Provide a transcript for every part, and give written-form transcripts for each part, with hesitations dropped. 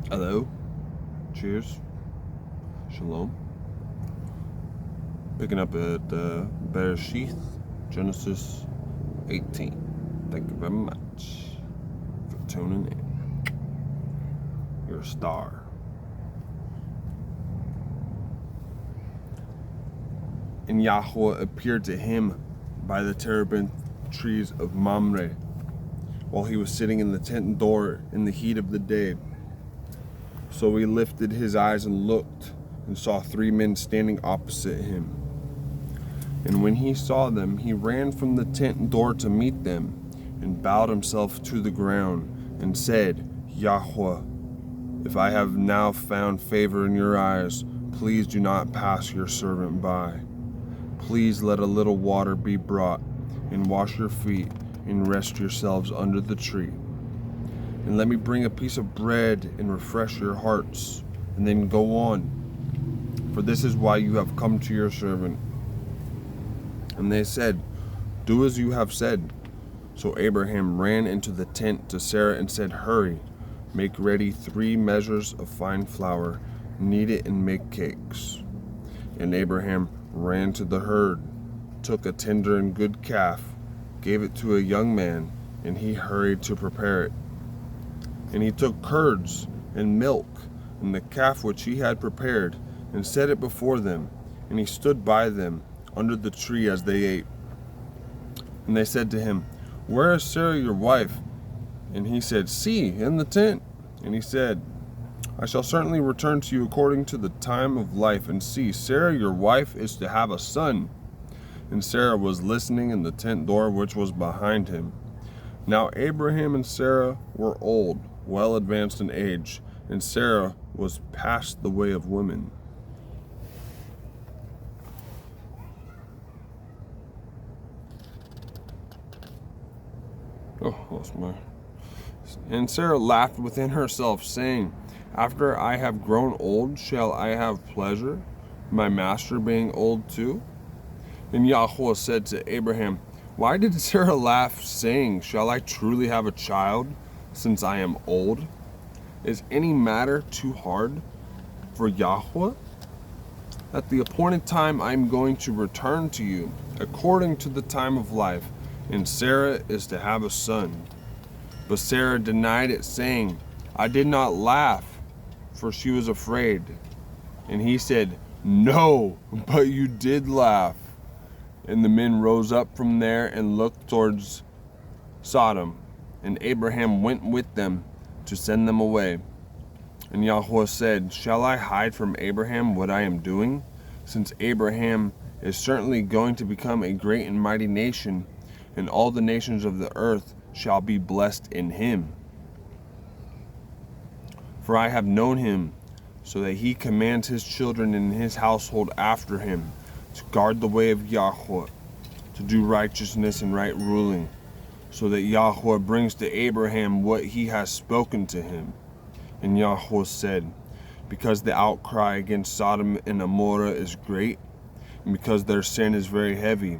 Hello. Cheers. Shalom. Picking up at Bereshith, Genesis 18. Thank you very much for tuning in. You're a star. And Yahweh appeared to him by the terebinth trees of Mamre, while he was sitting in the tent door in the heat of the day. So he lifted his eyes and looked, and saw 3 men standing opposite him. And when he saw them, he ran from the tent door to meet them, and bowed himself to the ground, and said, Yahweh, if I have now found favor in your eyes, please do not pass your servant by. Please let a little water be brought, and wash your feet, and rest yourselves under the tree. And let me bring a piece of bread and refresh your hearts, and then go on. For this is why you have come to your servant. And they said, do as you have said. So Abraham ran into the tent to Sarah and said, hurry, make ready 3 measures of fine flour, knead it and make cakes. And Abraham ran to the herd, took a tender and good calf, gave it to a young man, and he hurried to prepare it. And he took curds and milk and the calf which he had prepared, and set it before them, and he stood by them under the tree as they ate. And they said to him, where is Sarah your wife? And he said, see, in the tent. And he said, I shall certainly return to you according to the time of life, and see, Sarah your wife is to have a son. And Sarah was listening in the tent door which was behind him. Now Abraham and Sarah were old, well advanced in age, and Sarah was past the way of women. And Sarah laughed within herself, saying, after I have grown old, shall I have pleasure, my master being old too? And Yahweh said to Abraham, why did Sarah laugh, saying, shall I truly have a child, since I am old? Is any matter too hard for Yahweh? At the appointed time I am going to return to you, according to the time of life, and Sarah is to have a son. But Sarah denied it, saying, I did not laugh, for she was afraid. And he said, no, but you did laugh. And the men rose up from there and looked towards Sodom, and Abraham went with them to send them away. And Yahweh said, shall I hide from Abraham what I am doing? Since Abraham is certainly going to become a great and mighty nation, and all the nations of the earth shall be blessed in him. For I have known him, so that he commands his children and his household after him, to guard the way of Yahweh, to do righteousness and right ruling, so that Yahweh brings to Abraham what he has spoken to him. And Yahweh said, because the outcry against Sodom and Amorah is great, and because their sin is very heavy,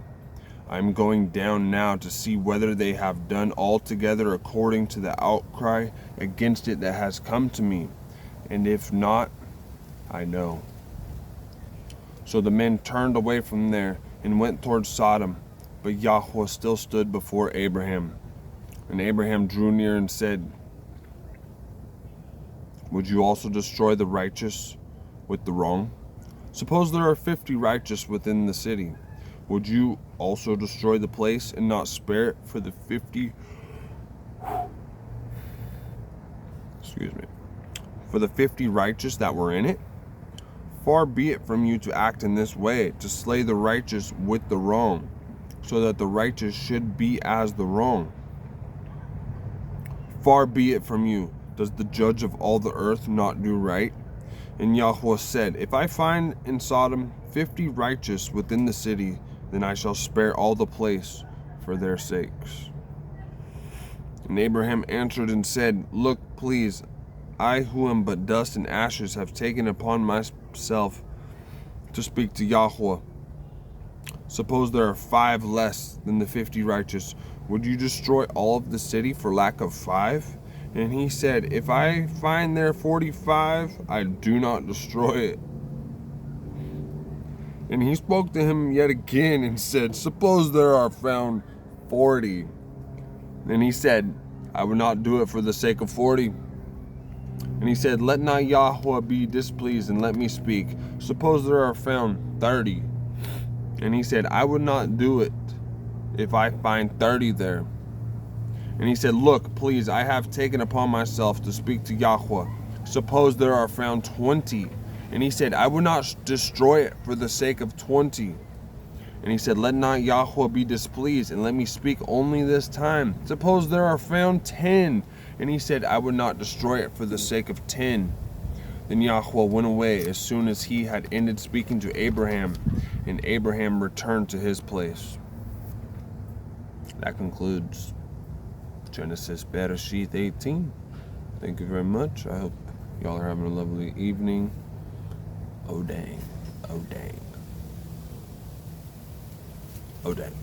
I am going down now to see whether they have done altogether according to the outcry against it that has come to me, and if not, I know. So the men turned away from there and went towards Sodom, but Yahweh still stood before Abraham. And Abraham drew near and said, would you also destroy the righteous with the wrong? Suppose there are 50 righteous within the city. Would you also destroy the place and not spare it for the 50 righteous that were in it? Far be it from you to act in this way, to slay the righteous with the wrong, so that the righteous should be as the wrong. Far be it from you. Does the judge of all the earth not do right? And Yahweh said, if I find in Sodom 50 righteous within the city, then I shall spare all the place for their sakes. And Abraham answered and said, look, please, I who am but dust and ashes have taken upon myself to speak to Yahweh. Suppose there are 5 less than the 50 righteous. Would you destroy all of the city for lack of 5? And he said, if I find there 45, I do not destroy it. And he spoke to him yet again and said, suppose there are found 40. And he said, I would not do it for the sake of 40. And he said, let not Yahweh be displeased, and let me speak. Suppose there are found 30. And he said, I would not do it if I find 30 there. And he said, look, please, I have taken upon myself to speak to Yahweh. Suppose there are found 20. And he said, I would not destroy it for the sake of 20. And he said, let not Yahweh be displeased, and let me speak only this time. Suppose there are found 10. And he said, I would not destroy it for the sake of 10. Then Yahweh went away as soon as he had ended speaking to Abraham, and Abraham returned to his place. That concludes Genesis Bereshith 18. Thank you very much. I hope y'all are having a lovely evening. Oh dang. Oh dang. Oh dang.